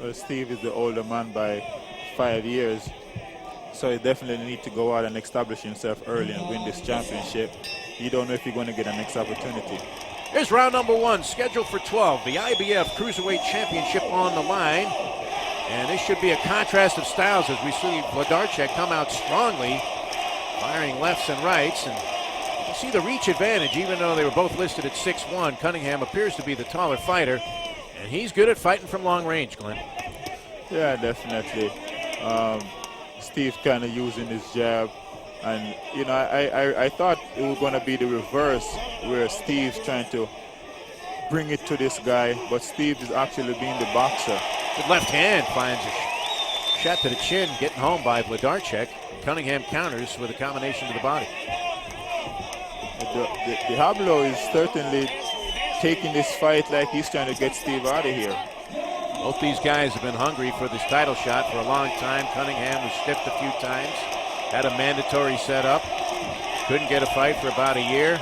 Well, Steve is the older man by 5 years, so he definitely needs to go out and establish himself early and win this championship. You don't know if you're going to get a next opportunity. Here's round number 1, scheduled for 12. The IBF Cruiserweight Championship on the line. And this should be a contrast of styles as we see Wlodarczyk come out strongly, firing lefts and rights. And you see the reach advantage, even though they were both listed at 6'1". Cunningham appears to be the taller fighter, and he's good at fighting from long range, Glenn. Yeah, definitely. Steve kind of using his jab. And, you know, I thought it was going to be the reverse, where Steve's trying to bring it to this guy, but Steve is actually being the boxer. Good left hand finds a shot to the chin, getting home by Wlodarczyk. Cunningham counters with a combination to the body. The Hablo is certainly taking this fight like he's trying to get Steve out of here. Both these guys have been hungry for this title shot for a long time. Cunningham was stiffed a few times, had a mandatory setup, couldn't get a fight for about a year.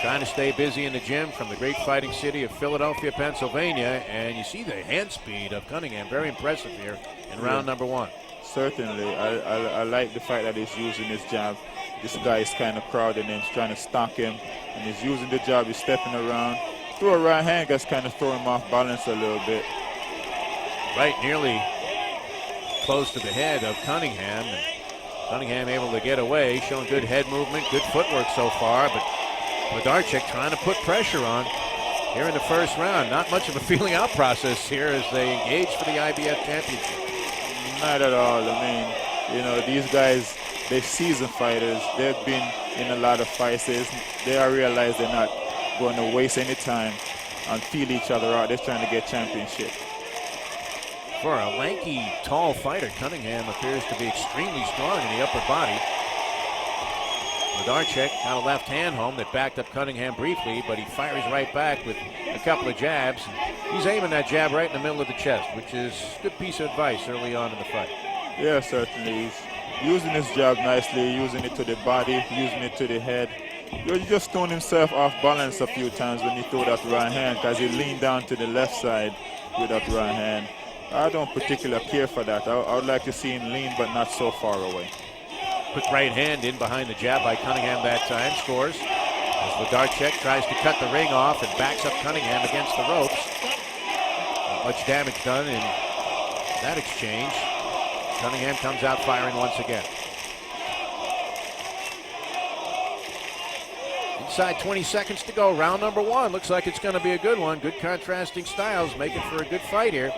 Trying to stay busy in the gym from the great fighting city of Philadelphia, Pennsylvania. And you see the hand speed of Cunningham, very impressive here in round number 1. Certainly. I like the fact that he's using his jab. This guy is kind of crowded and he's trying to stalk him. And he's using the jab, he's stepping around. Through a right hand, that's kind of throwing him off balance a little bit. Right, nearly close to the head of Cunningham. And Cunningham able to get away, showing good head movement, good footwork so far. But Wlodarczyk trying to put pressure on here in the first round. Not much of a feeling out process here as they engage for the IBF championship. Not at all. I mean, you know, these guys, they're seasoned fighters. They've been in a lot of fights. They realize they're not going to waste any time and feel each other out. They're trying to get championship. For a lanky, tall fighter, Cunningham appears to be extremely strong in the upper body. Wlodarczyk got a left hand home that backed up Cunningham briefly, but he fires right back with a couple of jabs. He's aiming that jab right in the middle of the chest, which is a good piece of advice early on in the fight. Yeah, certainly. He's using his jab nicely, using it to the body, using it to the head. He just thrown himself off balance a few times when he threw that right hand because he leaned down to the left side with that right hand. I don't particularly care for that. I would like to see him lean, but not so far away. Quick right hand in behind the jab by Cunningham that time. Scores as Wlodarczyk tries to cut the ring off and backs up Cunningham against the ropes. Not much damage done in that exchange. Cunningham comes out firing once again. Inside 20 seconds to go. Round number 1. Looks like it's going to be a good one. Good contrasting styles. Making for a good fight here.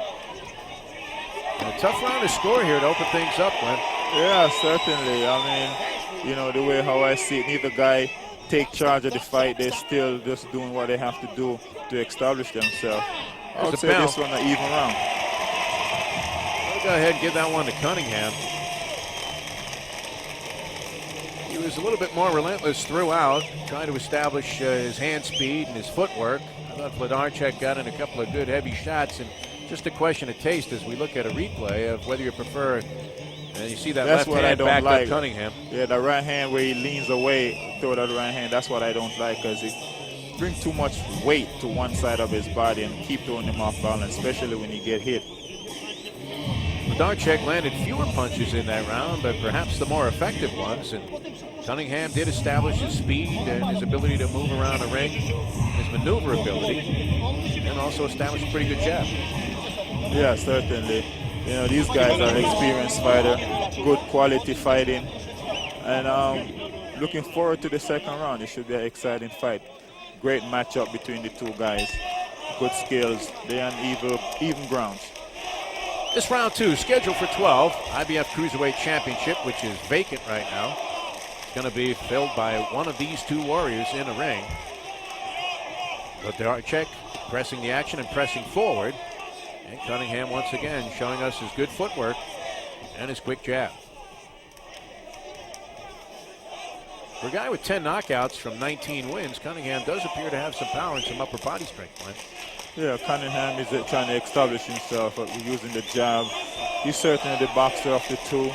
And a tough round to score here to open things up, Glenn. Yeah, certainly. I mean, you know, the way how I see it, neither guy take charge of the fight. They're still just doing what they have to do to establish themselves. I would say this one an even round. I'll go ahead and give that one to Cunningham. He was a little bit more relentless throughout, trying to establish his hand speed and his footwork. I thought Wlodarczyk got in a couple of good heavy shots, and just a question of taste as we look at a replay of whether you prefer. And you see that that's left hand back up Cunningham. Yeah, the right hand where he leans away, throw that right hand, that's what I don't like because it brings too much weight to one side of his body and keep throwing him off balance, especially when you get hit. Wlodarczyk landed fewer punches in that round, but perhaps the more effective ones. And Cunningham did establish his speed and his ability to move around the ring, his maneuverability, and also established a pretty good jab. Yeah, certainly. You know, these guys are experienced fighter, good quality fighting, and looking forward to the second round. It should be an exciting fight. Great matchup between the two guys. Good skills. They're on even grounds. This round 2, scheduled for 12, IBF Cruiserweight Championship, which is vacant right now. It's going to be filled by one of these two warriors in a ring. Wlodarczyk pressing the action and pressing forward. And Cunningham once again showing us his good footwork and his quick jab. For a guy with 10 knockouts from 19 wins, Cunningham does appear to have some power and some upper body strength, Glenn. Yeah, Cunningham is trying to establish himself using the jab. He's certainly the boxer of the two.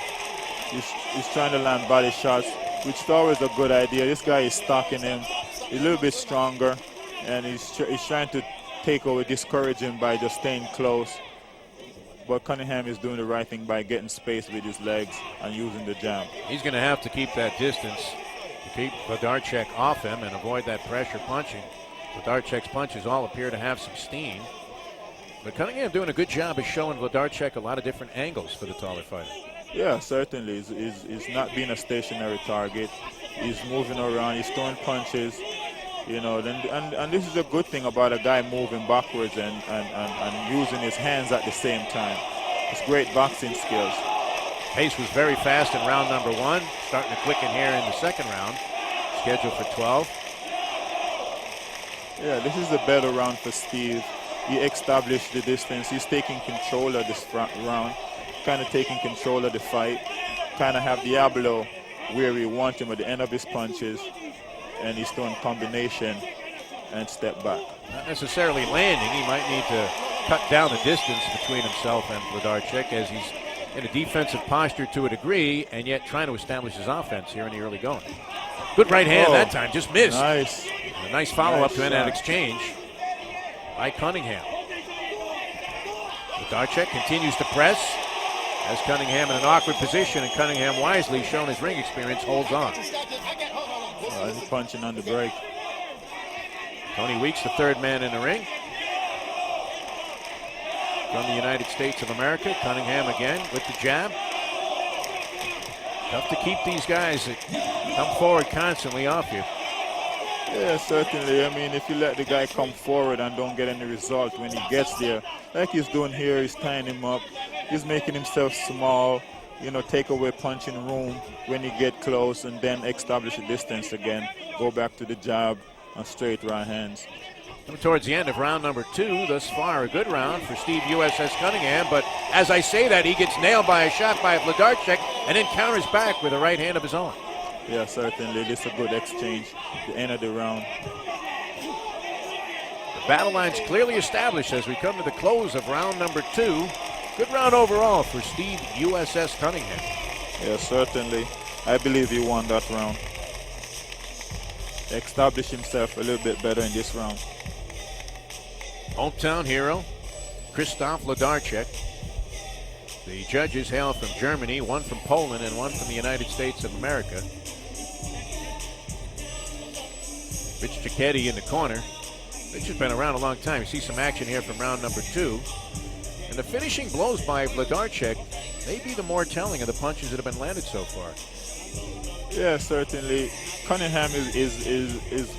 He's trying to land body shots, which is always a good idea. This guy is stalking him. He's a little bit stronger, and he's trying to take away, discourage him by just staying close. but Cunningham is doing the right thing by getting space with his legs and using the jab. He's going to have to keep that distance to keep Wlodarczyk off him and avoid that pressure punching. Wlodarczyk's punches all appear to have some steam. But Cunningham doing a good job of showing Wlodarczyk a lot of different angles for the taller fighter. Yeah, certainly. He's not being a stationary target. He's moving around. He's throwing punches. You know, and this is a good thing about a guy moving backwards and using his hands at the same time. It's great boxing skills. Pace was very fast in round number 1. Starting to quicken here in the second round. Scheduled for 12. Yeah, this is a better round for Steve. He established the distance. He's taking control of this round, kind of taking control of the fight, kind of have Diablo where we want him at the end of his punches, and he's throwing combination and step back. Not necessarily landing. He might need to cut down the distance between himself and Wlodarczyk as he's in a defensive posture to a degree and yet trying to establish his offense here in the early going. Good right hand that time, just missed. Nice. And a nice follow-up to end that shot. exchange by Cunningham. Wlodarczyk continues to press as Cunningham in an awkward position, and Cunningham wisely, showing his ring experience, holds on. He's punching on the break. Tony Weeks, the third man in the ring. From the United States of America, Cunningham again with the jab. Tough to keep these guys that come forward constantly off you. Yeah, certainly. I mean, if you let the guy come forward and don't get any result when he gets there, like he's doing here, he's tying him up. He's making himself small, you know, take away punching room when he get close and then establish a distance again. Go back to the jab and straight right hands. Coming towards the end of round number 2, thus far a good round for Steve USS Cunningham, but as I say that, he gets nailed by a shot by Wlodarczyk and then counters back with a right hand of his own. Yeah, certainly. This is a good exchange, the end of the round. The battle line's clearly established as we come to the close of round number 2. Good round overall for Steve USS Cunningham. Yeah, certainly. I believe he won that round. Established himself a little bit better in this round. Hometown hero, Krzysztof Wlodarczyk. The judges hail from Germany, one from Poland and one from the United States of America. Rich Cicchetti in the corner. Rich has been around a long time. You see some action here from round number 2. And the finishing blows by Wlodarczyk may be the more telling of the punches that have been landed so far. Yeah, certainly. Cunningham is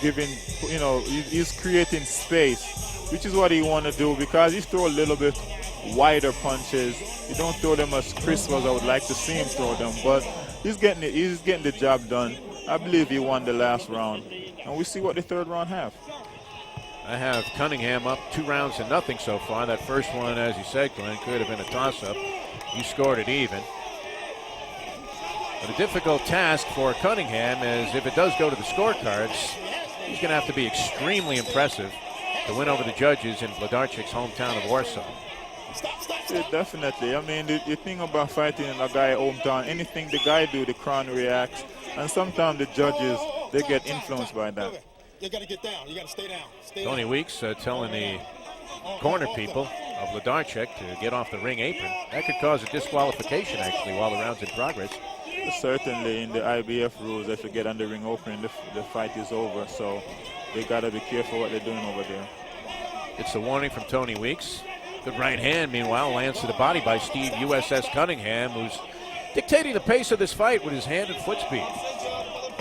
giving, you know, he's creating space, which is what he want to do because he throw a little bit wider punches. You don't throw them as crisp as I would like to see him throw them, but he's getting the job done. I believe he won the last round, and we see what the third round have. I have Cunningham up 2-0 so far. That first one, as you said, Glenn, could have been a toss-up. You scored it even. But a difficult task for Cunningham is if it does go to the scorecards, he's going to have to be extremely impressive to win over the judges in Wlodarczyk's hometown of Warsaw. Yeah, definitely. I mean, the thing about fighting in a guy's hometown, anything the guy do, the crowd reacts, and sometimes the judges, they get influenced by that. You got to get down. You got to stay down. Tony Weeks telling the corner people of Wlodarczyk to get off the ring apron. That could cause a disqualification, actually, while the round's in progress. Certainly, in the IBF rules, if you get on the ring open, the fight is over. So they got to be careful what they're doing over there. It's a warning from Tony Weeks. Good right hand, meanwhile, lands to the body by Steve USS Cunningham, who's dictating the pace of this fight with his hand and foot speed.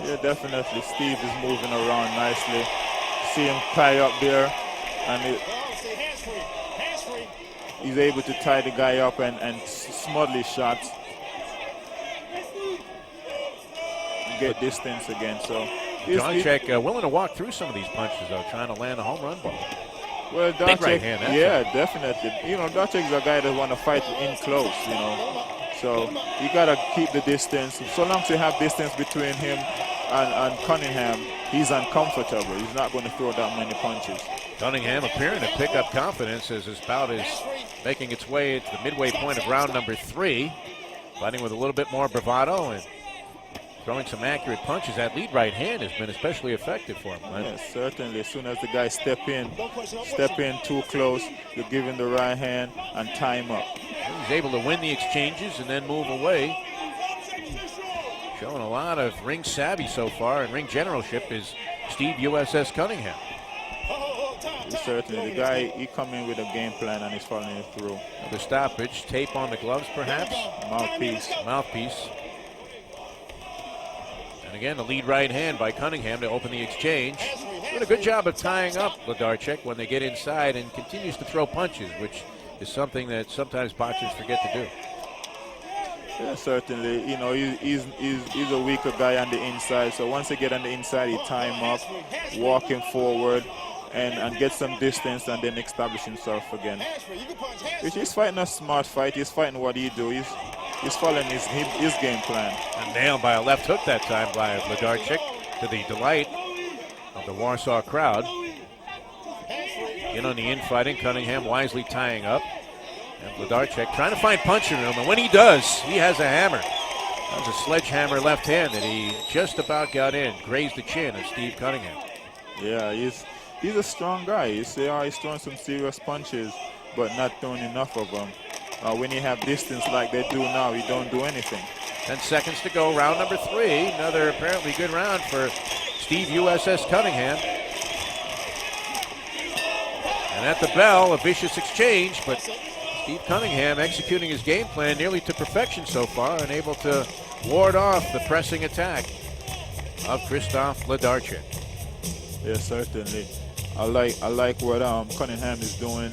Yeah, definitely. Steve is moving around nicely. See him tie up there, and he's able to tie the guy up and smother his shots. Get distance again. So Wlodarczyk willing to walk through some of these punches, though, trying to land a home run ball. Well, Big right hand, yeah, definitely. You know, Wlodarczyk is a guy that want to fight in close, you know. So you got to keep the distance. So long as you have distance between him and Cunningham, he's uncomfortable. He's not going to throw that many punches. Cunningham appearing to pick up confidence as his bout is making its way to the midway point of round number 3. Fighting with a little bit more bravado and throwing some accurate punches. That lead right hand has been especially effective for him. Yes, certainly. As soon as the guy step in too close, you give him the right hand and tie him up. He's able to win the exchanges and then move away. Showing a lot of ring savvy so far, and ring generalship is Steve USS Cunningham. Certainly, the guy, he come in with a game plan and he's following it through. The stoppage, tape on the gloves perhaps. Mouthpiece. And again, the lead right hand by Cunningham to open the exchange. Doing a good job of tying up Wlodarczyk when they get inside, and continues to throw punches, which is something that sometimes boxers forget to do. Yeah, certainly. You know, he's a weaker guy on the inside, so once he get on the inside, he tie him up, walk him forward, and get some distance, and then establish himself again. He's fighting a smart fight. He's fighting what he do. He's following his game plan. And nailed by a left hook that time by Wlodarczyk, to the delight of the Warsaw crowd. In on the infighting, Cunningham wisely tying up. And Wlodarczyk trying to find punching room, and when he does, he has a hammer. That was a sledgehammer left hand that he just about got in, grazed the chin of Steve Cunningham. Yeah, he's a strong guy. You see how he's throwing some serious punches, but not throwing enough of them. When you have distance like they do now, you don't do anything. 10 seconds to go, round number 3. Another apparently good round for Steve USS Cunningham. And at the bell, a vicious exchange, but Steve Cunningham executing his game plan nearly to perfection so far, and able to ward off the pressing attack of Krzysztof Wlodarczyk. Yeah, certainly. I like what Cunningham is doing.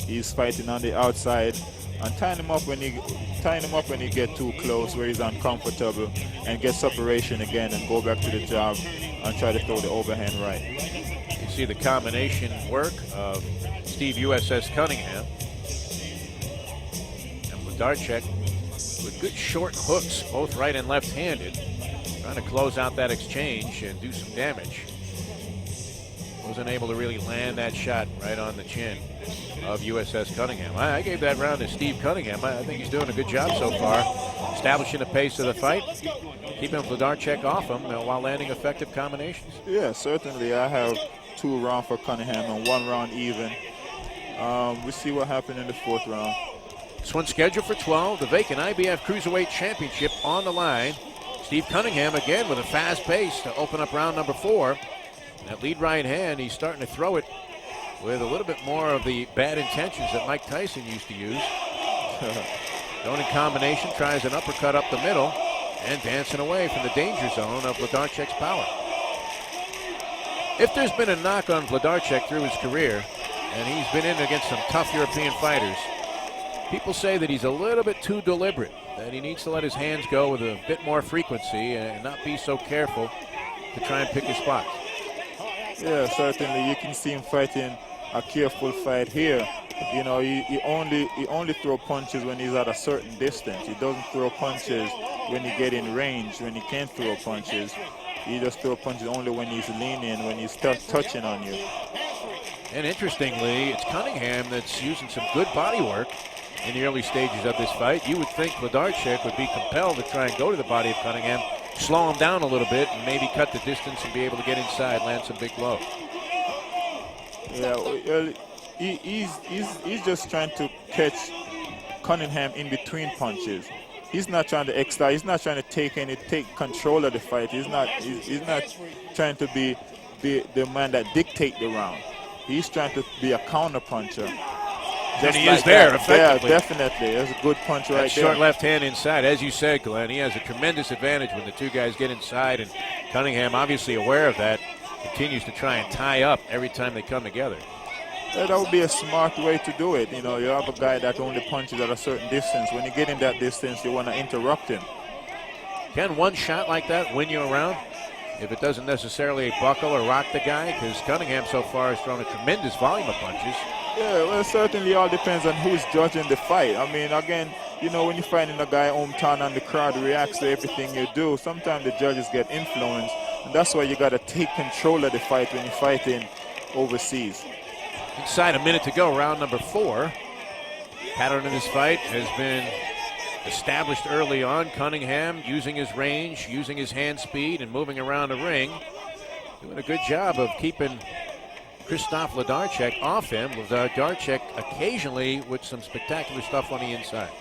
He's fighting on the outside and tying him up when he get too close, where he's uncomfortable, and get separation again and go back to the jab and try to throw the overhand right. You see the combination work of Steve USS Cunningham and Wlodarczyk with good short hooks, both right and left-handed, trying to close out that exchange and do some damage. Wasn't able to really land that shot right on the chin of USS Cunningham. I gave that round to Steve Cunningham. I think he's doing a good job so far, establishing the pace of the fight, keeping Wlodarczyk off him while landing effective combinations. Yeah, certainly. I have 2 rounds for Cunningham and 1 round even. We'll see what happened in the 4th round. This one's scheduled for 12. The vacant IBF Cruiserweight Championship on the line. Steve Cunningham again with a fast pace to open up round number 4. That lead right hand, he's starting to throw it with a little bit more of the bad intentions that Mike Tyson used to use. Going in combination, tries an uppercut up the middle, and dancing away from the danger zone of Wlodarczyk's power. If there's been a knock on Wlodarczyk through his career, and he's been in against some tough European fighters, people say that he's a little bit too deliberate, that he needs to let his hands go with a bit more frequency and not be so careful to try and pick his spots. Yeah, certainly. You can see him fighting a careful fight here. You know, he only throw punches when he's at a certain distance. He doesn't throw punches when he get in range, when he can't throw punches. He just throw punches only when he's leaning, when he's touching on you. And interestingly, it's Cunningham that's using some good body work in the early stages of this fight. You would think Wlodarczyk would be compelled to try and go to the body of Cunningham, slow him down a little bit, and maybe cut the distance and be able to get inside, land some big blows. Yeah, well, he's just trying to catch Cunningham in between punches. He's not trying to extra. He's not trying to take control of the fight. He's not trying to be the man that dictate the round. He's trying to be a counter puncher. And he is there, effectively. Yeah, definitely. There's a good punch right there. Short left hand inside. As you said, Glenn, he has a tremendous advantage when the two guys get inside, and Cunningham, obviously aware of that, continues to try and tie up every time they come together. Yeah, that would be a smart way to do it. You know, you have a guy that only punches at a certain distance. When you get in that distance, you want to interrupt him. Can one shot like that win you a round? If it doesn't necessarily buckle or rock the guy, because Cunningham so far has thrown a tremendous volume of punches. Yeah, well, it certainly all depends on who's judging the fight. I mean, again, you know, when you're fighting a guy hometown and the crowd reacts to everything you do, sometimes the judges get influenced. And that's why you got to take control of the fight when you're fighting overseas. Inside a minute to go, round number 4. Pattern of this fight has been established early on. Cunningham using his range, using his hand speed, and moving around the ring. Doing a good job of keeping Krzysztof Wlodarczyk off him. Wlodarczyk occasionally with some spectacular stuff on the inside.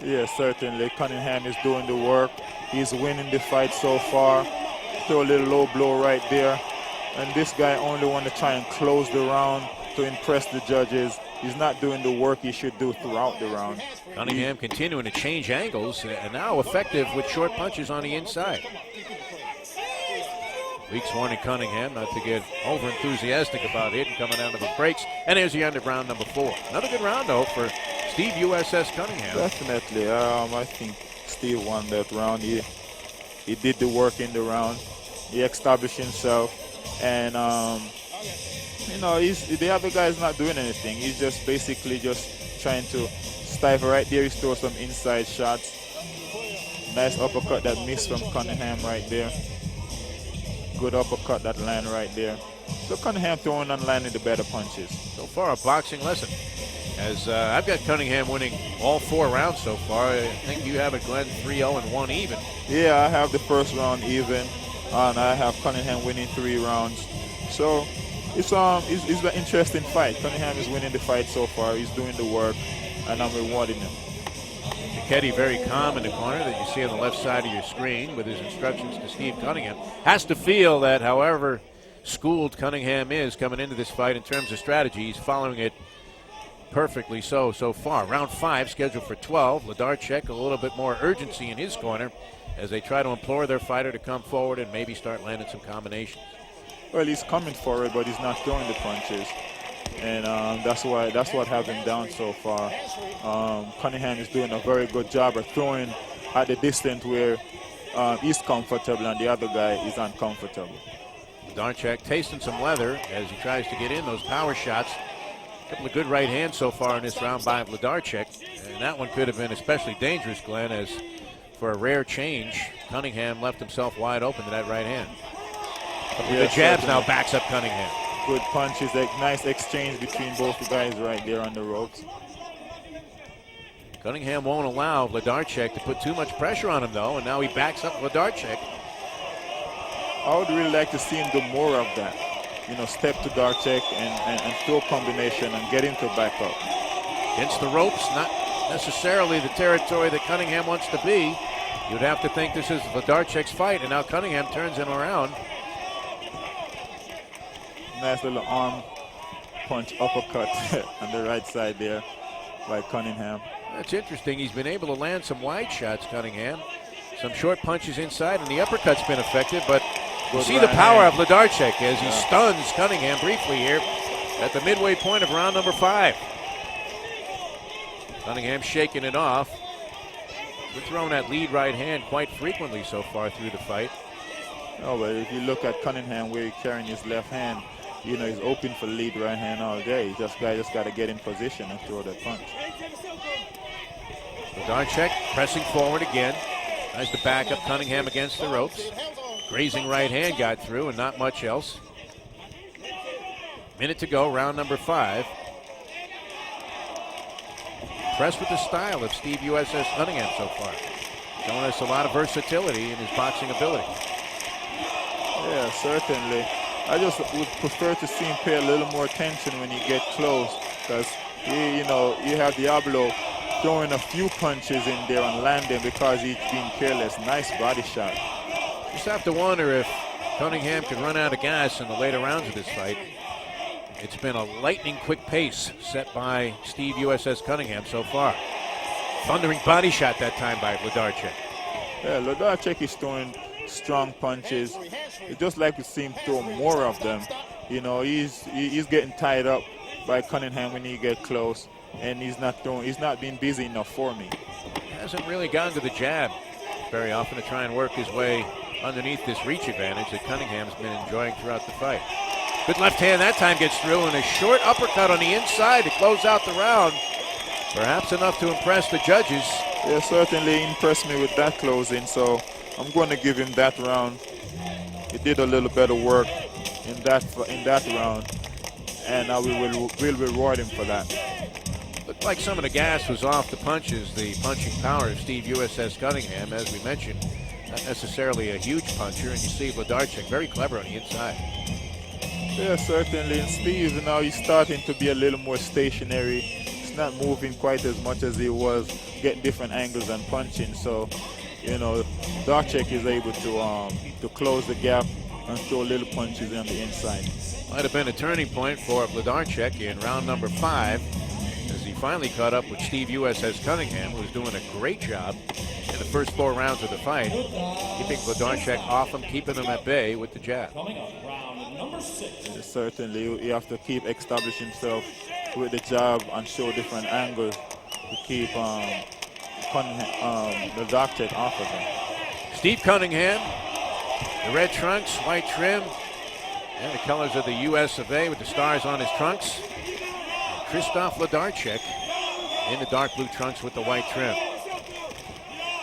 Yeah, certainly. Cunningham is doing the work. He's winning the fight so far. Throw a little low blow right there. And this guy only want to try and close the round to impress the judges. He's not doing the work he should do throughout the round. Cunningham continuing to change angles and now effective with short punches on the inside. Weeks warning Cunningham not to get over-enthusiastic about it and coming out of the breaks. And there's the end of round number 4. Another good round, though, for Steve USS Cunningham. Definitely. I think Steve won that round. He did the work in the round. He established himself. And, the other guy is not doing anything. He's just basically just trying to stifle right there. He throws some inside shots. Nice uppercut that missed from Cunningham right there. Good uppercut that land right there. So Cunningham throwing and landing the better punches. So far, a boxing lesson. As I've got Cunningham winning all 4 rounds so far. I think you have it, Glenn, 3-0 and 1 even. Yeah, I have the first round even, and I have Cunningham winning 3 rounds. So it's an interesting fight. Cunningham is winning the fight so far. He's doing the work, and I'm rewarding him. Keddy very calm in the corner that you see on the left side of your screen with his instructions to Steve Cunningham. Has to feel that however schooled Cunningham is coming into this fight in terms of strategy, he's following it perfectly so far. Round 5 scheduled for 12. Wlodarczyk a little bit more urgency in his corner as they try to implore their fighter to come forward and maybe start landing some combinations. Well, he's coming forward, but he's not throwing the punches. And that's what have him down so far. Cunningham is doing a very good job of throwing at the distance where he's comfortable and the other guy is uncomfortable. Wlodarczyk tasting some leather as he tries to get in those power shots. A couple of good right hands so far in this round by Wlodarczyk. And that one could have been especially dangerous, Glenn, as for a rare change, Cunningham left himself wide open to that right hand. The jabs now backs up Cunningham. Good punches, a nice exchange between both the guys right there on the ropes. Cunningham won't allow Wlodarczyk to put too much pressure on him, though, and now he backs up Wlodarczyk. I would really like to see him do more of that. Step to Wlodarczyk and throw combination and get him to back up. Against the ropes, not necessarily the territory that Cunningham wants to be. You'd have to think this is Wlodarczyk's fight, and now Cunningham turns him around. Nice little arm punch uppercut on the right side there by Cunningham. That's interesting. He's been able to land some wide shots, Cunningham. Some short punches inside, and the uppercut's been effective, but you see the power of Wlodarczyk as he stuns Cunningham briefly here at the midway point of round number 5. Cunningham shaking it off. We're throwing that lead right hand quite frequently so far through the fight. Oh, but if you look at Cunningham where he's carrying his left hand, he's open for lead right hand all day. Just got to get in position and throw that punch. Wlodarczyk pressing forward again. Tries to back up Cunningham against the ropes. Grazing right hand got through and not much else. Minute to go, round number 5. Impressed with the style of Steve USS Cunningham so far. Showing us a lot of versatility in his boxing ability. Yeah, certainly. I just would prefer to see him pay a little more attention when you get close, because you have Diablo throwing a few punches in there and landing because he's being careless. Nice body shot. Just have to wonder if Cunningham can run out of gas in the later rounds of this fight. It's been a lightning quick pace set by Steve USS Cunningham so far. Thundering body shot that time by Wlodarczyk. Yeah, Wlodarczyk is throwing strong punches. It's just like we see him throw more of them. He's getting tied up by Cunningham when he gets close, and he's not being busy enough for me. Hasn't really gone to the jab very often to try and work his way underneath this reach advantage that Cunningham's been enjoying throughout the fight. Good left hand that time gets through, and a short uppercut on the inside to close out the round. Perhaps enough to impress the judges. Yeah, certainly impressed me with that closing, so I'm going to give him that round. He did a little better work in that round, and I will reward him for that. Like some of the gas was off the punches, the punching power of Steve USS Cunningham, as we mentioned, not necessarily a huge puncher, and you see Wlodarczyk very clever on the inside. Yeah, certainly. And Steve, you know, he's starting to be a little more stationary. He's not moving quite as much as he was, getting different angles and punching. So, you know, Wlodarczyk is able to close the gap and throw little punches on the inside. Might have been a turning point for Wlodarczyk in round number 5, as he finally caught up with Steve USS Cunningham, who was doing a great job in the first 4 rounds of the fight, keeping Wlodarczyk off him, keeping him at bay with the jab. Yeah, certainly, you have to keep establishing himself with the jab and show different angles to keep Wlodarczyk off of him. Steve Cunningham, the red trunks, white trim, and the colors of the US of A with the stars on his trunks. Krzysztof Wlodarczyk in the dark blue trunks with the white trim.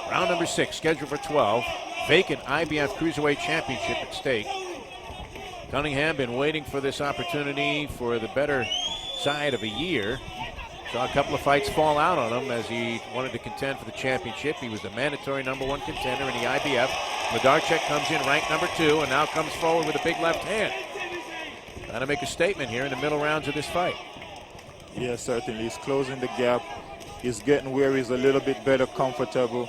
Round number 6, scheduled for 12. Vacant IBF Cruiserweight Championship at stake. Cunningham been waiting for this opportunity for the better side of a year. Saw a couple of fights fall out on him as he wanted to contend for the championship. He was the mandatory #1 contender in the IBF. Wlodarczyk comes in ranked number 2 and now comes forward with a big left hand. Trying to make a statement here in the middle rounds of this fight. Yeah, certainly. He's closing the gap. He's getting where he's a little bit better, comfortable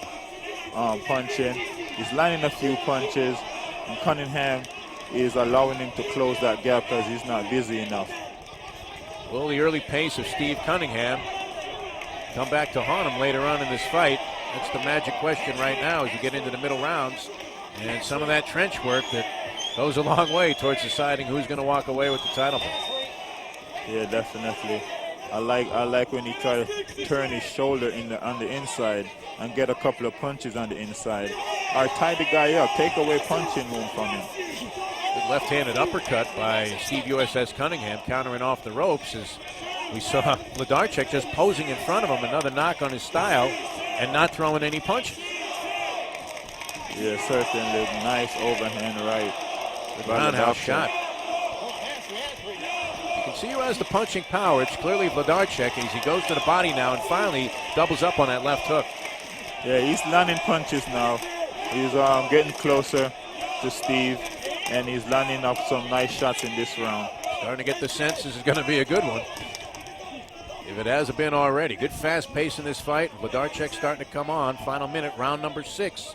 punching. He's landing a few punches, and Cunningham is allowing him to close that gap because he's not busy enough. Will the early pace of Steve Cunningham come back to haunt him later on in this fight? That's the magic question right now as you get into the middle rounds. And some of that trench work that goes a long way towards deciding who's going to walk away with the title. Yeah, definitely. I like when he tries to turn his shoulder on the inside and get a couple of punches on the inside. Or tie the guy up, take away punching room from him. Good left-handed uppercut by Steve USS Cunningham, countering off the ropes as we saw Wlodarczyk just posing in front of him. Another knock on his style and not throwing any punches. Yeah, certainly. Nice overhand right. Good roundhouse shot. You can see who has the punching power. It's clearly Wlodarczyk as he goes to the body now and finally doubles up on that left hook. Yeah, he's landing punches now. He's getting closer to Steve, and he's landing up some nice shots in this round. Starting to get the sense this is going to be a good one, if it hasn't been already. Good fast pace in this fight. Wlodarczyk starting to come on. Final minute, round number 6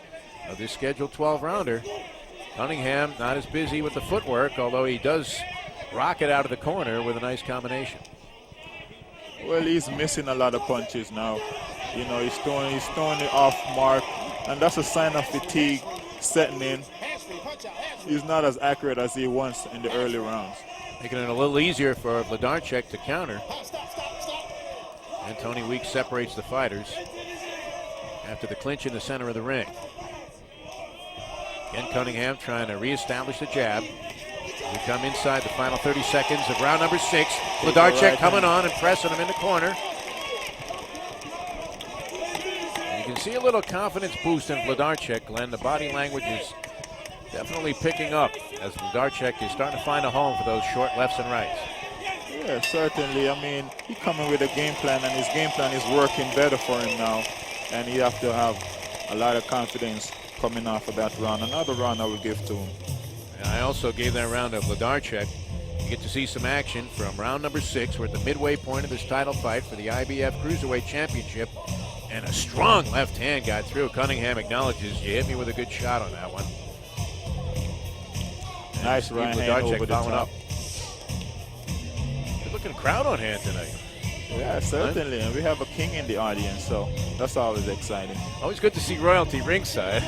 of this scheduled 12-rounder. Cunningham not as busy with the footwork, although he does rock it out of the corner with a nice combination. Well, he's missing a lot of punches now. You know, he's throwing it off mark, and that's a sign of fatigue setting in. He's not as accurate as he was in the early rounds. Making it a little easier for Wlodarczyk to counter. And Tony Weeks separates the fighters after the clinch in the center of the ring. Again, Cunningham trying to reestablish the jab. We come inside the final 30 seconds of round number 6. Wlodarczyk coming on and pressing him in the corner. And you can see a little confidence boost in Wlodarczyk, Glenn. The body language is definitely picking up as Wlodarczyk is starting to find a home for those short lefts and rights. Yeah, certainly. I mean, he's coming with a game plan, and his game plan is working better for him now. And he have to have a lot of confidence coming off of that round. Another round I will give to him. And I also gave that round to Wlodarczyk. You get to see some action from round number 6. We're at the midway point of this title fight for the IBF Cruiserweight Championship. And a strong left hand got through. Cunningham acknowledges, you hit me with a good shot on that one. And nice right hand over the top. Good looking crowd on hand tonight. Yeah, certainly. And we have a king in the audience, so that's always exciting. Always good to see royalty ringside.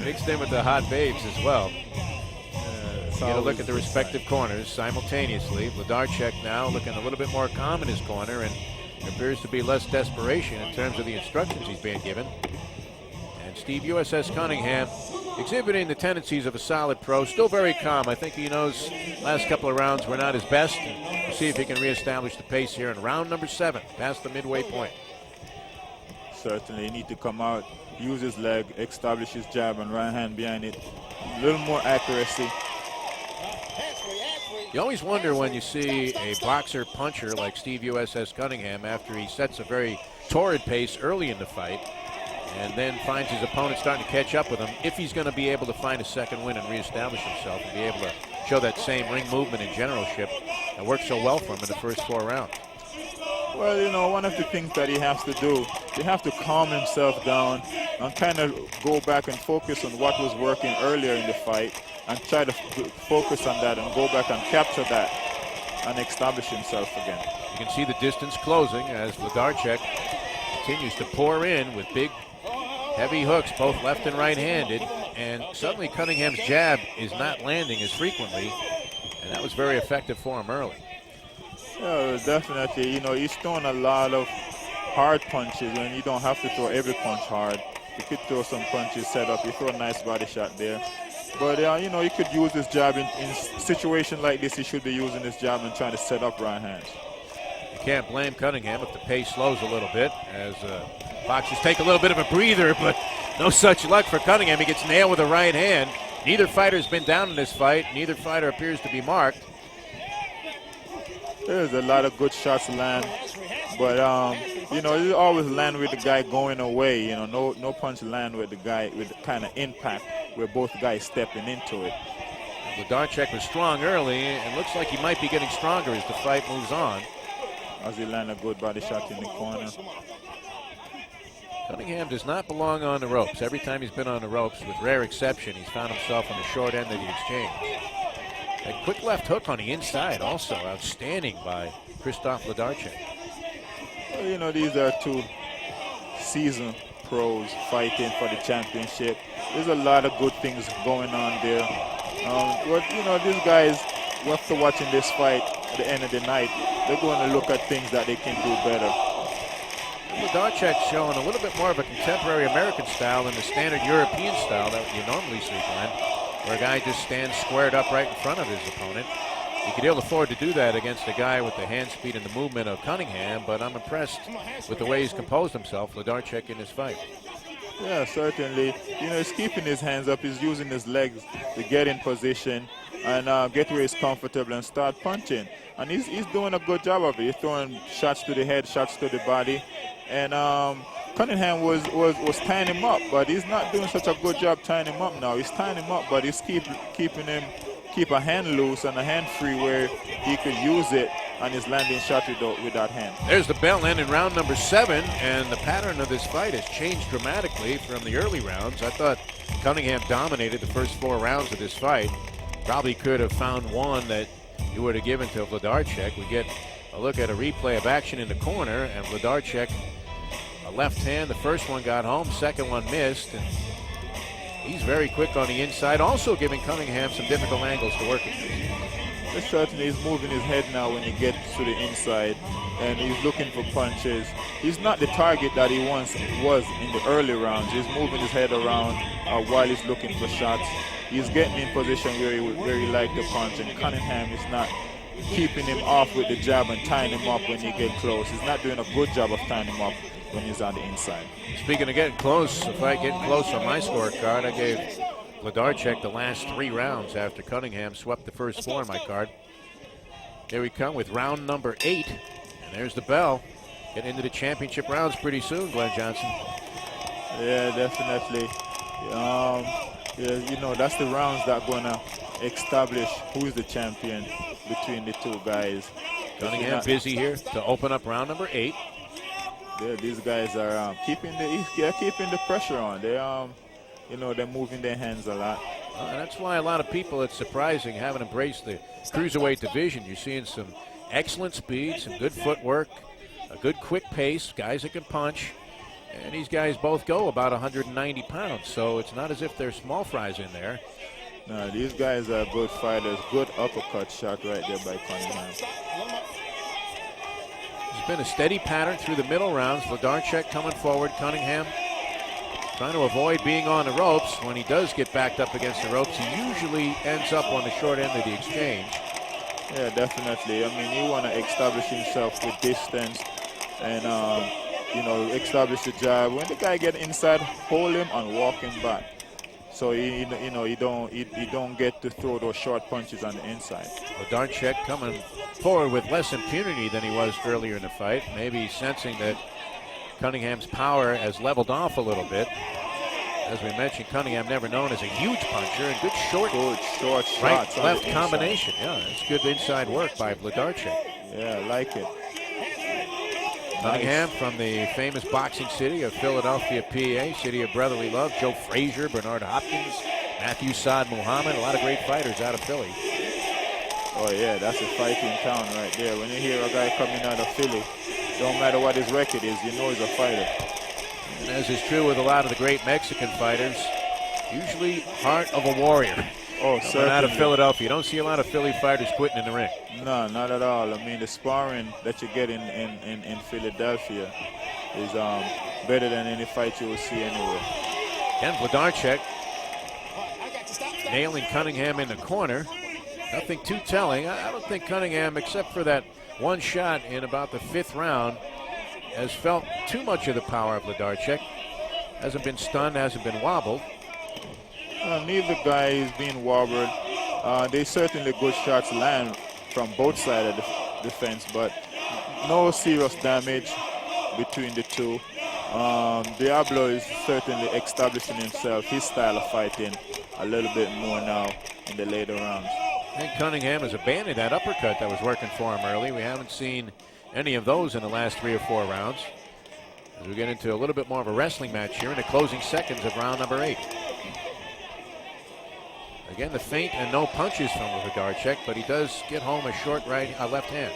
Mixed in with the hot babes as well. Get a look at the respective corners simultaneously. Wlodarczyk now looking a little bit more calm in his corner, and there appears to be less desperation in terms of the instructions he's being given. And Steve USS Cunningham exhibiting the tendencies of a solid pro, still very calm. I think he knows last couple of rounds were not his best. We'll see if he can reestablish the pace here in round number 7, past the midway point. Certainly, he need to come out, use his leg, establish his jab and right hand behind it. A little more accuracy. You always wonder when you see a boxer puncher like Steve USS Cunningham after he sets a very torrid pace early in the fight and then finds his opponent starting to catch up with him, if he's going to be able to find a second win and reestablish himself and be able to show that same ring movement and generalship that worked so well for him in the first 4 rounds. Well, you know, one of the things that he has to do, he has to calm himself down and kind of go back and focus on what was working earlier in the fight and try to focus on that and go back and capture that and establish himself again. You can see the distance closing as Wlodarczyk continues to pour in with big, heavy hooks, both left and right-handed, and suddenly Cunningham's jab is not landing as frequently, and that was very effective for him early. Yeah, definitely. You know, he's throwing a lot of hard punches when you don't have to throw every punch hard. You could throw some punches set up. You throw a nice body shot there. But, you know, you could use this jab in a situation like this. He should be using this jab and trying to set up right hands. You can't blame Cunningham if the pace slows a little bit as boxers take a little bit of a breather, but no such luck for Cunningham. He gets nailed with a right hand. Neither fighter's been down in this fight. Neither fighter appears to be marked. There's a lot of good shots land, but you know, you always land with the guy going away. You know, no punch land with the guy with the kind of impact where both guys stepping into it. Wlodarczyk was strong early and looks like he might be getting stronger as the fight moves on. As he land a good body shot in the corner. Cunningham does not belong on the ropes. Every time he's been on the ropes, with rare exception, he's found himself on the short end of the exchange. A quick left hook on the inside, also outstanding by Krzysztof Wlodarczyk. Well, you know, these are 2 seasoned pros fighting for the championship. There's a lot of good things going on there. But, you know, these guys, after watching this fight at the end of the night, they're going to look at things that they can do better. Wlodarczyk's showing a little bit more of a contemporary American style than the standard European style that you normally see, Glenn, where a guy just stands squared up right in front of his opponent. He could ill afford to do that against a guy with the hand speed and the movement of Cunningham, but I'm impressed with the way he's composed himself, Wlodarczyk, in this fight. Yeah, certainly. You know, he's keeping his hands up. He's using his legs to get in position and get where he's comfortable and start punching. And he's doing a good job of it. He's throwing shots to the head, shots to the body. And Cunningham was tying him up, but he's not doing such a good job tying him up now. He's tying him up, but he's keeping him a hand loose and a hand free where he could use it, and he's landing shots with that hand. There's the bell end in round number 7, and the pattern of this fight has changed dramatically from the early rounds. I thought Cunningham dominated the first 4 rounds of this fight. Probably could have found one that you would have given to Wlodarczyk. We get a look at a replay of action in the corner, and Wlodarczyk, a left hand, the first one got home, second one missed, and he's very quick on the inside, also giving Cunningham some difficult angles to work against. Certainly he's moving his head now when he gets to the inside, and he's looking for punches. He's not the target that he once was in the early rounds. He's moving his head around while he's looking for shots. He's getting in position where he likes to punch, and Cunningham is not keeping him off with the jab and tying him up when he gets close. He's not doing a good job of tying him up when he's on the inside. Speaking of getting close, if I get close on my scorecard, I gave Wlodarczyk the last 3 rounds after Cunningham swept the first 4 on my card. Here we come with round number 8, and there's the bell. Getting into the championship rounds pretty soon, Glenn Johnson. Yeah, definitely. Yeah, you know, that's the rounds that are going to establish who is the champion between the 2 guys. Cunningham busy here to open up round number 8. Yeah, these guys are keeping the pressure on. They you know, they're moving their hands a lot. That's why a lot of people, it's surprising, haven't embraced the cruiserweight division. You're seeing some excellent speed, some good footwork, a good quick pace, guys that can punch. And these guys both go about 190 pounds, so it's not as if they're small fries in there. No, these guys are good fighters. Good uppercut shot right there by Cunningham. It's been a steady pattern through the middle rounds. Wlodarczyk coming forward, Cunningham trying to avoid being on the ropes. When he does get backed up against the ropes, he usually ends up on the short end of the exchange. Yeah, definitely. I mean, he want to establish himself with distance and, you know, establish the jab. When the guy get inside, hold him and walk him back. So he don't get to throw those short punches on the inside. Wlodarczyk coming forward with less impunity than he was earlier in the fight. Maybe sensing that Cunningham's power has leveled off a little bit. As we mentioned, Cunningham never known as a huge puncher, and good short shots. Right-left combination. Yeah, that's good inside work by Wlodarczyk. Yeah, I like it. Cunningham from the famous boxing city of Philadelphia, PA, city of brotherly love. Joe Frazier, Bernard Hopkins, Matthew Saad Muhammad, a lot of great fighters out of Philly. Oh yeah, that's a fighting town right there. When you hear a guy coming out of Philly, don't matter what his record is, you know he's a fighter. And as is true with a lot of the great Mexican fighters, usually heart of a warrior. Oh, certainly. Out of Philadelphia, you don't see a lot of Philly fighters quitting in the ring. No, not at all. I mean, the sparring that you get in Philadelphia is better than any fight you will see anywhere. And Wlodarczyk nailing Cunningham in the corner. Nothing too telling. I don't think Cunningham, except for that one shot in about the 5th round, has felt too much of the power of Wlodarczyk. Hasn't been stunned, hasn't been wobbled. Neither guy is being wobbled. They certainly good shots land from both sides of the defense, but no serious damage between the two. Diablo is certainly establishing himself, his style of fighting, a little bit more now in the later rounds. I think Cunningham has abandoned that uppercut that was working for him early. We haven't seen any of those in the last 3 or 4 rounds. As we get into a little bit more of a wrestling match here in the closing seconds of round number 8. Again, the feint and no punches from Wlodarczyk, but he does get home a short left hand.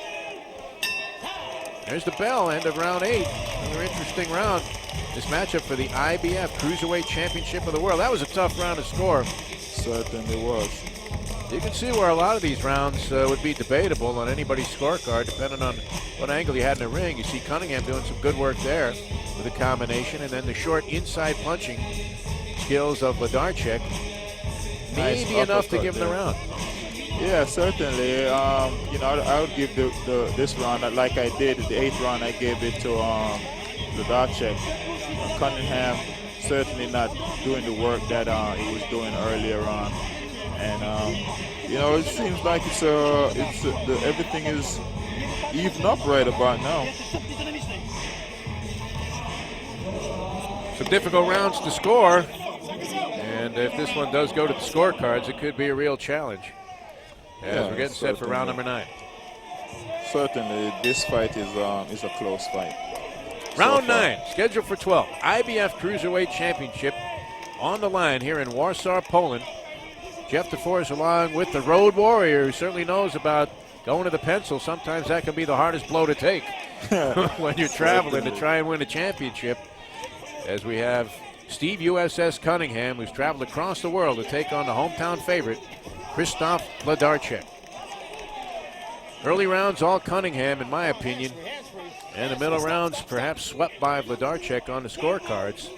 There's the bell, end of round 8. Another interesting round. This matchup for the IBF Cruiserweight Championship of the World. That was a tough round to score. Certainly was. You can see where a lot of these rounds would be debatable on anybody's scorecard, depending on what angle you had in the ring. You see Cunningham doing some good work there with a combination, and then the short inside punching skills of Wlodarczyk. Maybe enough to give him the round. Yeah, certainly. I would give this round, like I did the 8th round, I gave it to Wlodarczyk. Cunningham certainly not doing the work that he was doing earlier on, and it seems like everything is even up right about now. Some difficult rounds to score. And if this one does go to the scorecards, it could be a real challenge. As we're getting set for round number 9. Certainly, this fight is a close fight. Round 9, scheduled for 12. IBF Cruiserweight Championship on the line here in Warsaw, Poland. Jeff DeForest along with the Road Warrior, who certainly knows about going to the pencil. Sometimes that can be the hardest blow to take when you're traveling to try and win a championship. As we have Steve USS Cunningham, who's traveled across the world to take on the hometown favorite, Krzysztof Wlodarczyk. Early rounds, all Cunningham, in my opinion. And the middle rounds, perhaps swept by Wlodarczyk on the scorecards.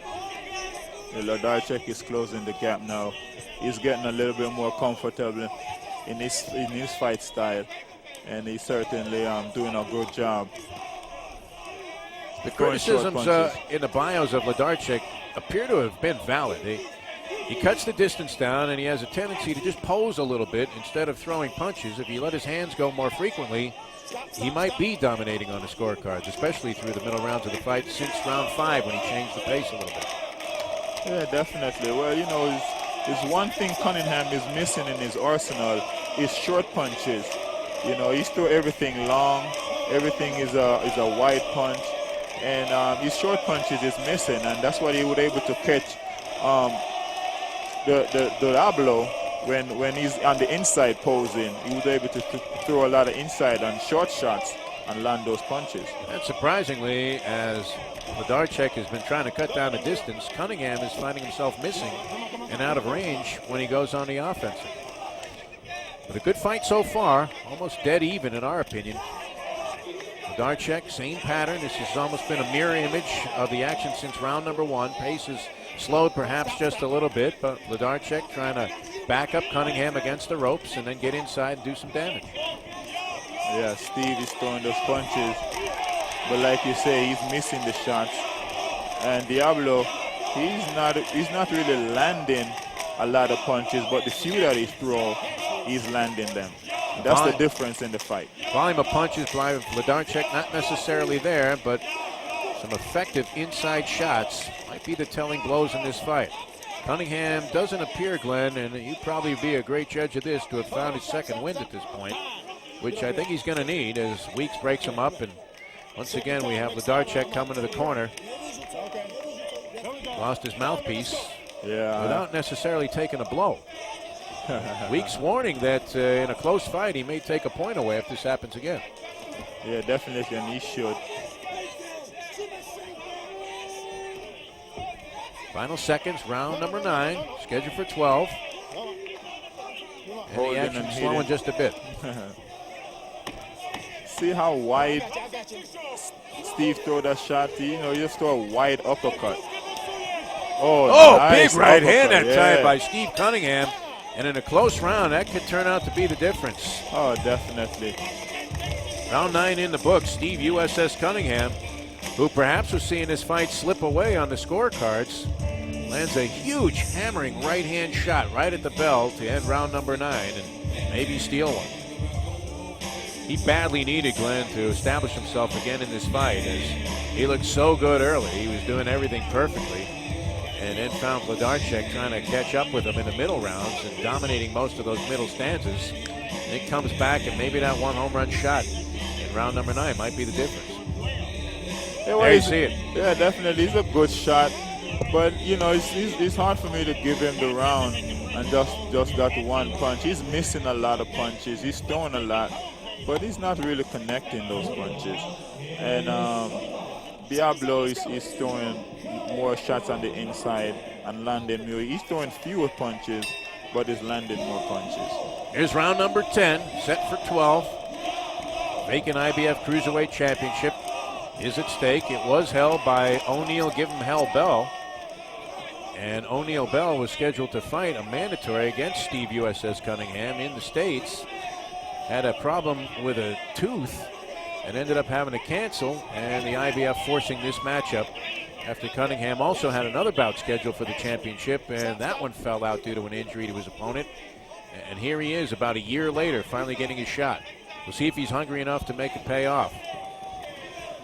Wlodarczyk is closing the gap now. He's getting a little bit more comfortable in his fight style. And he's certainly doing a good job. The criticisms in the bios of Wlodarczyk appear to have been valid. He cuts the distance down, and he has a tendency to just pose a little bit instead of throwing punches. If he let his hands go more frequently, he might be dominating on the scorecards, especially through the middle rounds of the fight since round 5 when he changed the pace a little bit. Yeah, definitely. Well, there's one thing Cunningham is missing in his arsenal is short punches. He's through everything long. Everything is a wide punch. And his short punches is missing, and that's why he was able to catch the Diablo when he's on the inside posing. He was able to throw a lot of inside and short shots and land those punches. And surprisingly, as Wlodarczyk has been trying to cut down the distance, Cunningham is finding himself missing and out of range when he goes on the offensive. But a good fight so far, almost dead even in our opinion. Wlodarczyk, same pattern. This has almost been a mirror image of the action since round number 1. Pace has slowed perhaps just a little bit, but Wlodarczyk trying to back up Cunningham against the ropes and then get inside and do some damage. Yeah, Steve is throwing those punches, but like you say, he's missing the shots. And Diablo, he's not really landing a lot of punches, but the few that he throws, he's landing them. That's the difference in the fight. Volume of punches by Wlodarczyk not necessarily there, but some effective inside shots might be the telling blows in this fight. Cunningham doesn't appear, Glenn, and you'd probably be a great judge of this, to have found his second wind at this point, which I think he's going to need as Weeks breaks him up. And once again, we have Wlodarczyk coming to the corner. Lost his mouthpiece without necessarily taking a blow. Weeks warning that in a close fight, he may take a point away if this happens again. Yeah, definitely, and he should. Final seconds, round number 9, scheduled for 12. And the action slowing just a bit. See how wide Steve threw that shot? You know, you just throw a wide uppercut. Nice big right hand uppercut, that time by Steve Cunningham. And in a close round, that could turn out to be the difference. Oh, definitely. Round 9 in the books. Steve USS Cunningham, who perhaps was seeing this fight slip away on the scorecards, lands a huge hammering right-hand shot right at the bell to end round number 9 and maybe steal one. He badly needed Glenn to establish himself again in this fight, as he looked so good early. He was doing everything perfectly, and then found Wlodarczyk trying to catch up with him in the middle rounds and dominating most of those middle stanzas. And it comes back, and maybe that one home run shot in round number 9 might be the difference. There you see it. Yeah, definitely. It's a good shot. But, you know, it's hard for me to give him the round and just that one punch. He's missing a lot of punches. He's throwing a lot, but he's not really connecting those punches. And Diablo is throwing more shots on the inside and landing more. He's throwing fewer punches, but he's landing more punches. Here's round number 10, set for 12. Vacant IBF Cruiserweight Championship is at stake. It was held by O'Neal Give 'em Hell Bell. And O'Neal Bell was scheduled to fight a mandatory against Steve USS Cunningham in the States. Had a problem with a tooth and ended up having to cancel, and the IBF forcing this matchup after Cunningham also had another bout scheduled for the championship, and that one fell out due to an injury to his opponent. And here he is about a year later, finally getting his shot. We'll see if he's hungry enough to make it pay off.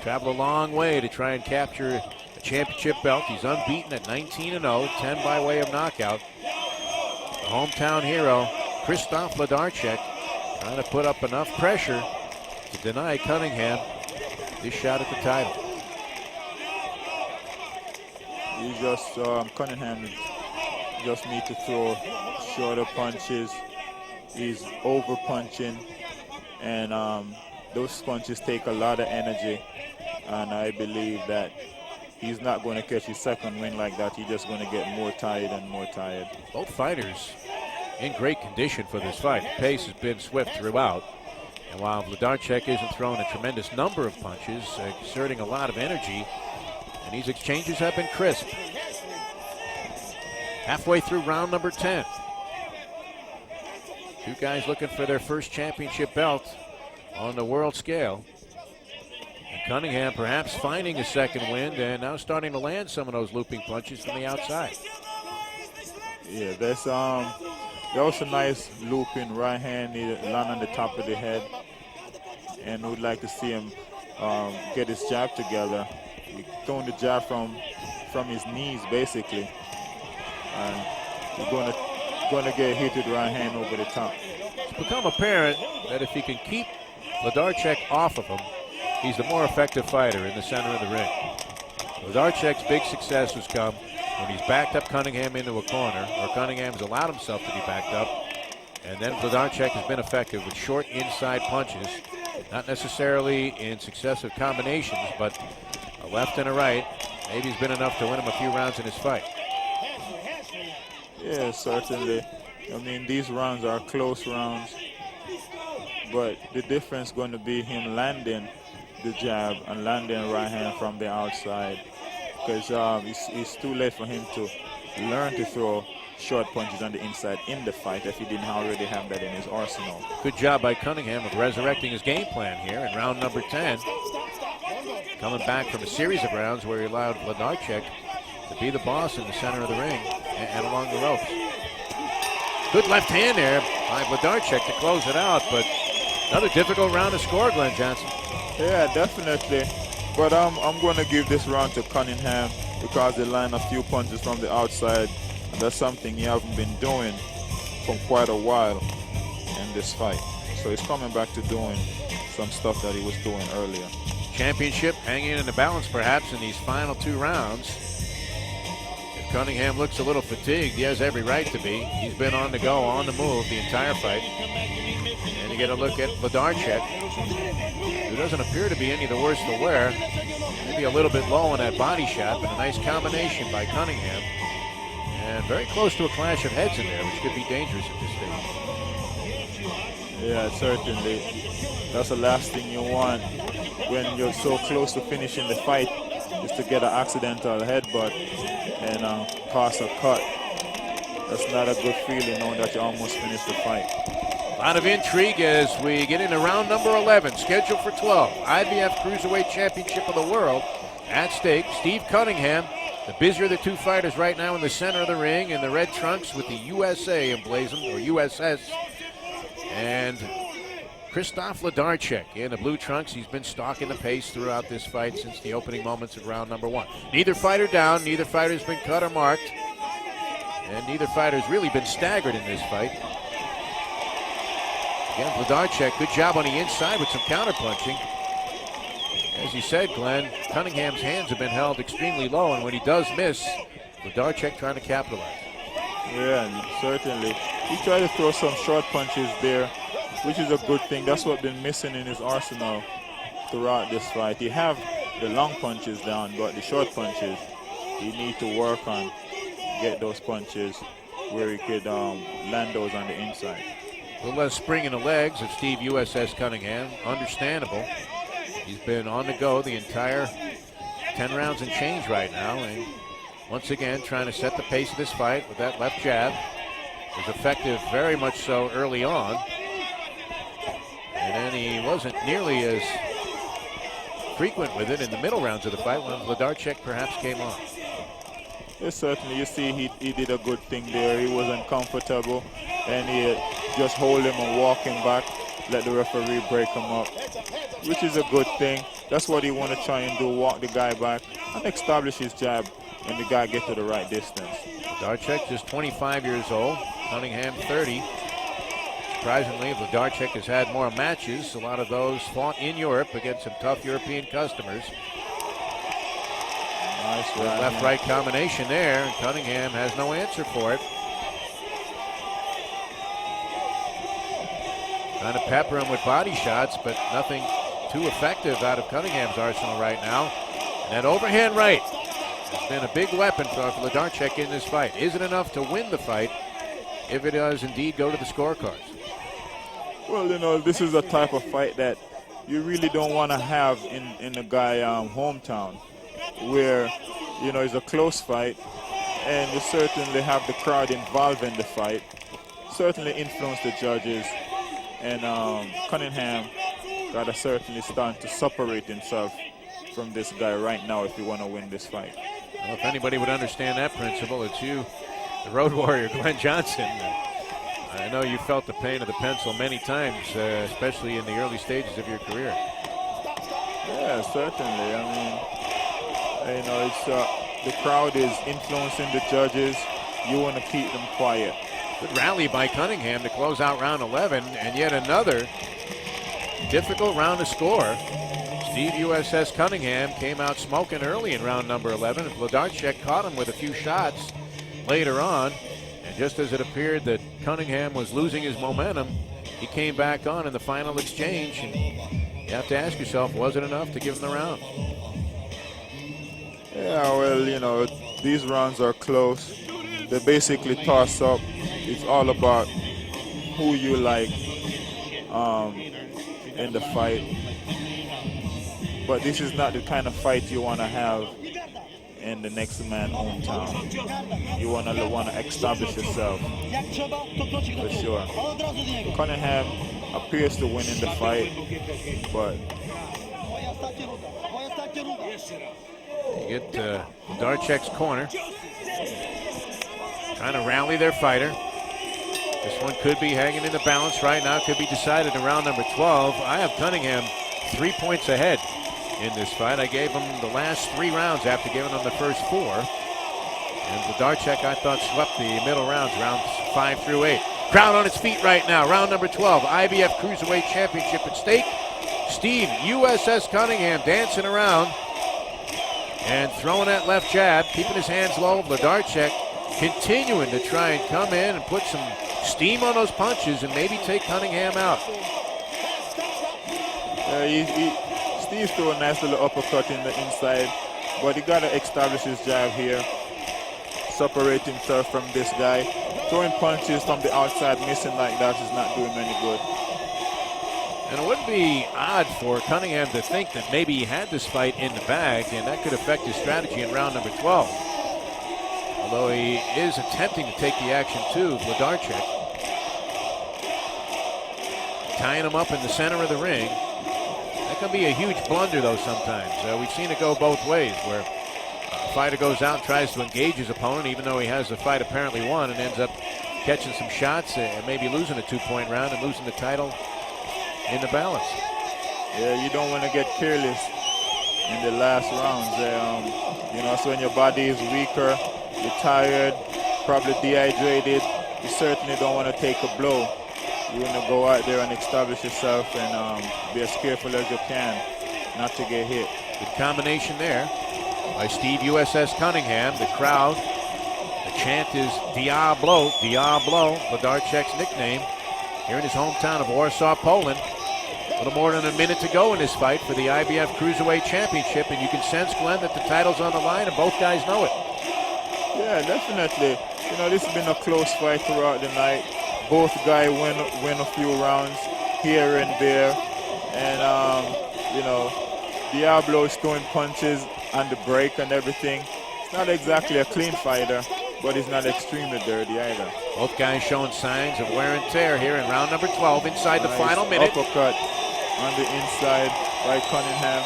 Travel a long way to try and capture a championship belt. He's unbeaten at 19-0, 10 by way of knockout. The hometown hero, Krzysztof Wlodarczyk, trying to put up enough pressure to deny Cunningham this shot at the title. He just, Cunningham just need to throw shorter punches. He's over punching, and those punches take a lot of energy. And I believe that he's not going to catch his second win like that. He's just going to get more tired and more tired. Both fighters in great condition for this fight. The pace has been swift throughout. And while Wlodarczyk isn't throwing a tremendous number of punches, exerting a lot of energy, and these exchanges have been crisp. Halfway through round number 10. Two guys looking for their first championship belt on the world scale. Cunningham perhaps finding a second wind and now starting to land some of those looping punches from the outside. Yeah, there was a nice looping right hand. He land on the top of the head, and we'd like to see him get his jab together. He's throwing the jab from his knees basically, and he's going to get hit with the right hand over the top. It's become apparent that if he can keep Wlodarczyk off of him, he's the more effective fighter in the center of the ring. Wlodarczyk's big success has come when he's backed up Cunningham into a corner, or Cunningham has allowed himself to be backed up, and then Wlodarczyk has been effective with short inside punches, not necessarily in successive combinations, but a left and a right. Maybe has been enough to win him a few rounds in his fight. Yeah, certainly. I mean, these rounds are close rounds, but the difference going to be him landing the jab and landing a right hand from the outside, because it's too late for him to learn to throw short punches on the inside in the fight if he didn't already have that in his arsenal. Good job by Cunningham of resurrecting his game plan here in round number 10. Coming back from a series of rounds where he allowed Wlodarczyk to be the boss in the center of the ring and along the ropes. Good left hand there by Wlodarczyk to close it out, but another difficult round to score, Glenn Johnson. Yeah, definitely. But I'm going to give this round to Cunningham because they line a few punches from the outside. And that's something he hasn't been doing for quite a while in this fight. So he's coming back to doing some stuff that he was doing earlier. Championship hanging in the balance perhaps in these final 2 rounds. If Cunningham looks a little fatigued, he has every right to be. He's been on the go, on the move the entire fight. And you get a look at Wlodarczyk, who doesn't appear to be any the worse for wear. Maybe a little bit low on that body shot, but a nice combination by Cunningham. And very close to a clash of heads in there, which could be dangerous at this stage. Yeah, certainly. That's the last thing you want when you're so close to finishing the fight, is to get an accidental headbutt and cause a cut. That's not a good feeling knowing that you almost finished the fight. A lot of intrigue as we get into round number 11, scheduled for 12. IBF Cruiserweight Championship of the World at stake. Steve Cunningham, the busier of the 2 fighters right now in the center of the ring in the red trunks with the USA emblazoned, or USS. And Krzysztof Wlodarczyk in the blue trunks. He's been stalking the pace throughout this fight since the opening moments of round number 1. Neither fighter down, neither fighter's been cut or marked. And neither fighter's really been staggered in this fight. Again, Wlodarczyk, good job on the inside with some counterpunching. As you said, Glenn, Cunningham's hands have been held extremely low, and when he does miss, Wlodarczyk trying to capitalize. Yeah, certainly. He tried to throw some short punches there, which is a good thing. That's what's been missing in his arsenal throughout this fight. He have the long punches down, but the short punches, he need to work on, get those punches where he could land those on the inside. A little less spring in the legs of Steve USS Cunningham. Understandable. He's been on the go the entire 10 rounds and change right now. And once again, trying to set the pace of this fight with that left jab. Was effective very much so early on. And then he wasn't nearly as frequent with it in the middle rounds of the fight when Wlodarczyk perhaps came on. Yes, certainly. You see, he did a good thing there. He wasn't comfortable, and he just hold him and walk him back, let the referee break him up, which is a good thing. That's what he want to try and do, walk the guy back and establish his jab when the guy get to the right distance. Wlodarczyk just 25 years old, Cunningham 30. Surprisingly, Wlodarczyk has had more matches, a lot of those fought in Europe against some tough European customers. Nice left-right combination there, and Cunningham has no answer for it. Trying to pepper him with body shots, but nothing too effective out of Cunningham's arsenal right now. And that overhand right has been a big weapon for Wlodarczyk in this fight. Is it enough to win the fight if it does indeed go to the scorecards? Well, you know, this is a type of fight that you really don't want to have in the guy hometown, where, you know, it's a close fight, and you certainly have the crowd involved in the fight, certainly influence the judges, and Cunningham got to certainly start to separate himself from this guy right now if you want to win this fight. Well, if anybody would understand that principle, it's you, the road warrior, Glenn Johnson. I know you felt the pain of the pencil many times, especially in the early stages of your career. Yeah, certainly. I mean, you know, it's the crowd is influencing the judges. You want to keep them quiet. Good rally by Cunningham to close out round 11, and yet another difficult round to score. Steve USS Cunningham came out smoking early in round number 11. Wlodarczyk caught him with a few shots later on, and just as it appeared that Cunningham was losing his momentum, he came back on in the final exchange, and you have to ask yourself, was it enough to give him the round? Yeah, well, you know, these rounds are close. They basically toss up. It's all about who you like in the fight. But this is not the kind of fight you want to have in the next man hometown. You want to establish yourself, for sure. Cunningham appears to win in the fight, but you get Wlodarczyk's corner, trying to rally their fighter. This one could be hanging in the balance right now. Could be decided in round number 12. I have Cunningham 3 points ahead in this fight. I gave him the last 3 rounds after giving him the first 4. And Wlodarczyk, I thought, swept the middle rounds 5 through 8. Crowd on its feet right now. Round number 12. IBF Cruiserweight Championship at stake. Steve USS Cunningham dancing around and throwing that left jab, keeping his hands low. Wlodarczyk continuing to try and come in and put some steam on those punches and maybe take Cunningham out. Steve threw a nice little uppercut in the inside, but he got to establish his jab here, separate himself from this guy. Throwing punches from the outside, missing like that is not doing any good. And it wouldn't be odd for Cunningham to think that maybe he had this fight in the bag, and that could affect his strategy in round number 12. Although he is attempting to take the action too, Wlodarczyk. Tying him up in the center of the ring. That can be a huge blunder, though, sometimes. We've seen it go both ways, where a fighter goes out and tries to engage his opponent, even though he has the fight apparently won, and ends up catching some shots and maybe losing a 2-point round and losing the title in the balance. Yeah, you don't want to get careless in the last rounds. So when your body is weaker, you're tired, probably dehydrated, you certainly don't want to take a blow. You want to go out there and establish yourself and be as careful as you can not to get hit. Good combination there by Steve USS Cunningham. The crowd, the chant is Diablo, Diablo, Wlodarczyk's nickname, here in his hometown of Warsaw, Poland. A little more than a minute to go in this fight for the IBF Cruiserweight Championship, and you can sense, Glenn, that the title's on the line, and both guys know it. Yeah, definitely. This has been a close fight throughout the night. Both guys win a few rounds here and there. And, Diablo is throwing punches on the break and everything. It's not exactly a clean fighter, but he's not extremely dirty either. Both guys showing signs of wear and tear here in round number 12 inside the final minute. Uppercut on the inside by Cunningham.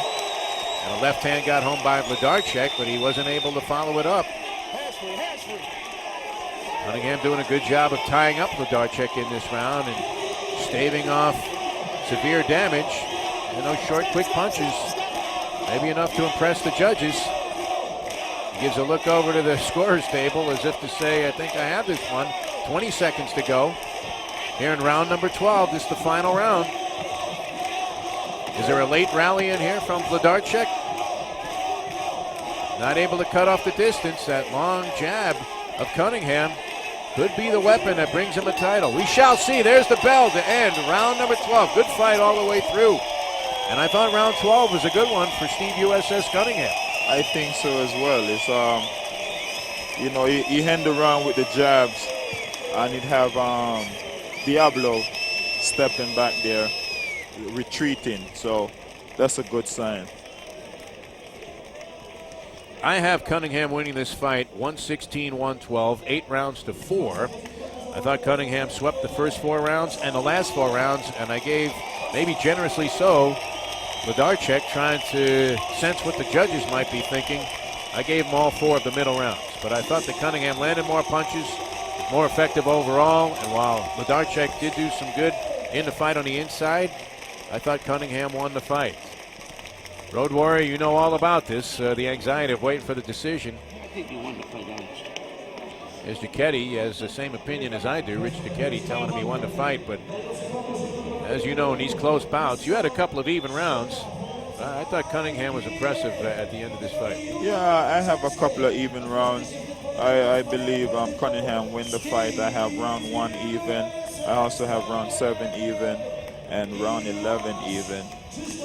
And a left hand got home by Wlodarczyk, but he wasn't able to follow it up. Cunningham doing a good job of tying up Wlodarczyk in this round and staving off severe damage. And those short, quick punches, maybe enough to impress the judges. He gives a look over to the scorer's table as if to say, I think I have this one. 20 seconds to go. Here in round number 12, this is the final round. Is there a late rally in here from Wlodarczyk? Not able to cut off the distance. That long jab of Cunningham could be the weapon that brings him a title. We shall see. There's the bell to end round number 12. Good fight all the way through. And I thought round 12 was a good one for Steve USS Cunningham. I think so as well. It's he end around with the jabs, and he'd have Diablo stepping back there, retreating. So that's a good sign. I have Cunningham winning this fight 116-112, 8 rounds to 4. I thought Cunningham swept the first 4 rounds and the last 4 rounds, and I gave, maybe generously so, Wlodarczyk, trying to sense what the judges might be thinking. I gave him all 4 of the middle rounds, but I thought that Cunningham landed more punches, more effective overall, and while Wlodarczyk did do some good in the fight on the inside, I thought Cunningham won the fight. Road Warrior, you know all about this, the anxiety of waiting for the decision. I think you won the fight, honest. As Giacchetti has the same opinion as I do. Rich Giacchetti telling him he won the fight, but as you know, in these close bouts, you had a couple of even rounds. I thought Cunningham was impressive at the end of this fight. Yeah, I have a couple of even rounds. I believe Cunningham win the fight. I have round 1 even. I also have round 7 even and round 11 even.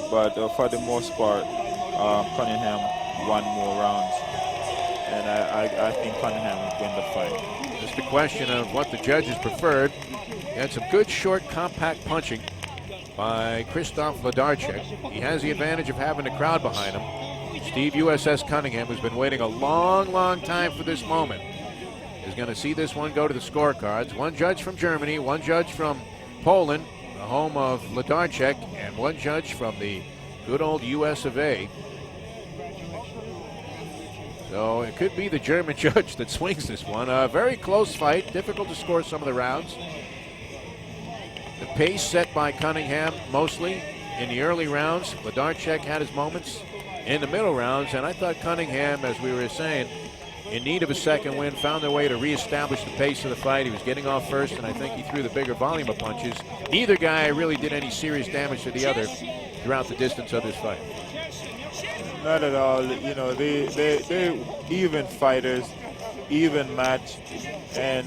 But for the most part, Cunningham won more rounds. And I think Cunningham would win the fight. Just a question of what the judges preferred. He had some good, short, compact punching by Krzysztof Wlodarczyk. He has the advantage of having the crowd behind him. Steve USS Cunningham, who's been waiting a long, long time for this moment, is going to see this one go to the scorecards. One judge from Germany, one judge from Poland, the home of Wlodarczyk, and one judge from the good old US of A. So it could be the German judge that swings this one. A very close fight, difficult to score some of the rounds. The pace set by Cunningham mostly in the early rounds. Wlodarczyk had his moments in the middle rounds, and I thought Cunningham, as we were saying, in need of a second win, found a way to reestablish the pace of the fight. He was getting off first, and I think he threw the bigger volume of punches. Neither guy really did any serious damage to the other throughout the distance of this fight. Not at all. You know, they're even fighters, even match, and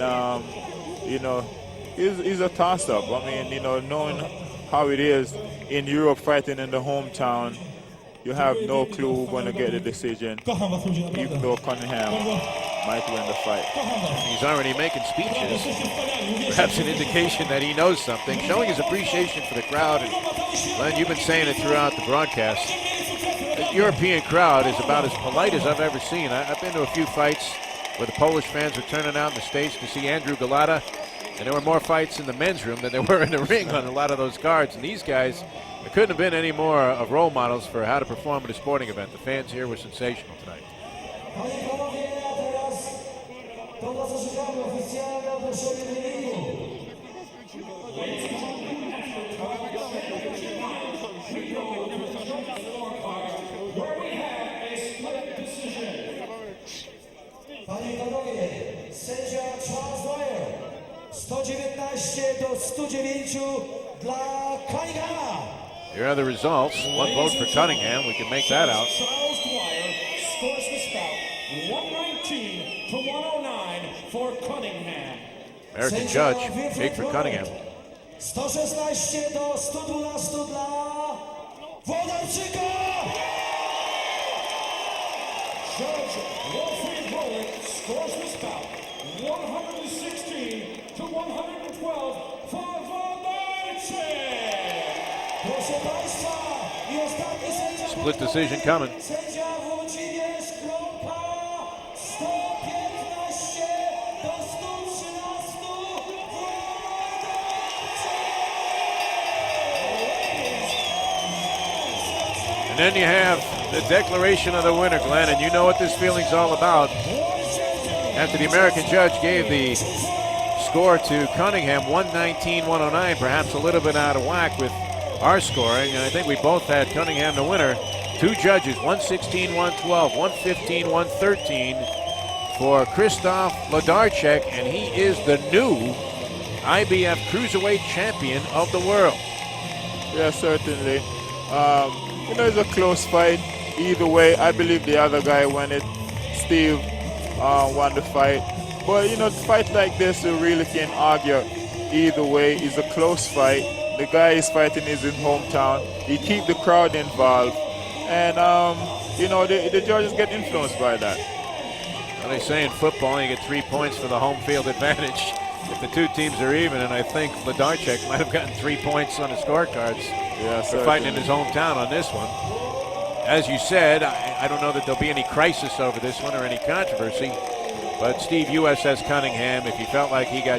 you know, it's a toss-up. I mean, you know, knowing how it is in Europe fighting in the hometown, you have no clue who's going to get the decision, even though Cunningham might win the fight. He's already making speeches, perhaps an indication that he knows something, showing his appreciation for the crowd. And Glenn, you've been saying it throughout the broadcast. The European crowd is about as polite as I've ever seen. I've been to a few fights where the Polish fans were turning out in the States to see Andrew Galata, and there were more fights in the men's room than there were in the ring on a lot of those cards. And these guys, there couldn't have been any more of role models for how to perform at a sporting event. The fans here were sensational tonight. Panie i panowie, sędzia Charles Dwyer, 119 do 109 dla Cunninghama. Here are the results. One vote for Cunningham. We can make that out. Charles Dwyer scores this bout 119 to 109 for Cunningham. American judge, big for Cunningham. 116 do 112 dla Wlodarczyka. Judge scores this bout 116 to 112 for Wlodarczyk. Proszę Państwa, i ostatni sędzia. Split decision coming. Sędzia Włodzimierz Krąka 115 do 113 And then you have the declaration of the winner, Glenn, and you know what this feeling's all about. After the American judge gave the score to Cunningham, 119-109, perhaps a little bit out of whack with our scoring, and I think we both had Cunningham the winner. Two judges, 116-112, 115-113 for Krzysztof Wlodarczyk, and he is the new IBF cruiserweight champion of the world. Yeah, certainly. You know, it's a close fight. Either way, I believe the other guy won it. Steve won the fight. But, you know, fight like this, you really can't argue either way. It's a close fight. The guy is fighting in his hometown. He keep the crowd involved. And, you know, the judges get influenced by that. Well, they say in football you get 3 points for the home field advantage if the two teams are even, and I think Wlodarczyk might have gotten 3 points on the scorecards for fighting in his hometown on this one. As you said, I don't know that there'll be any crisis over this one or any controversy, but Steve USS Cunningham, if he felt like he got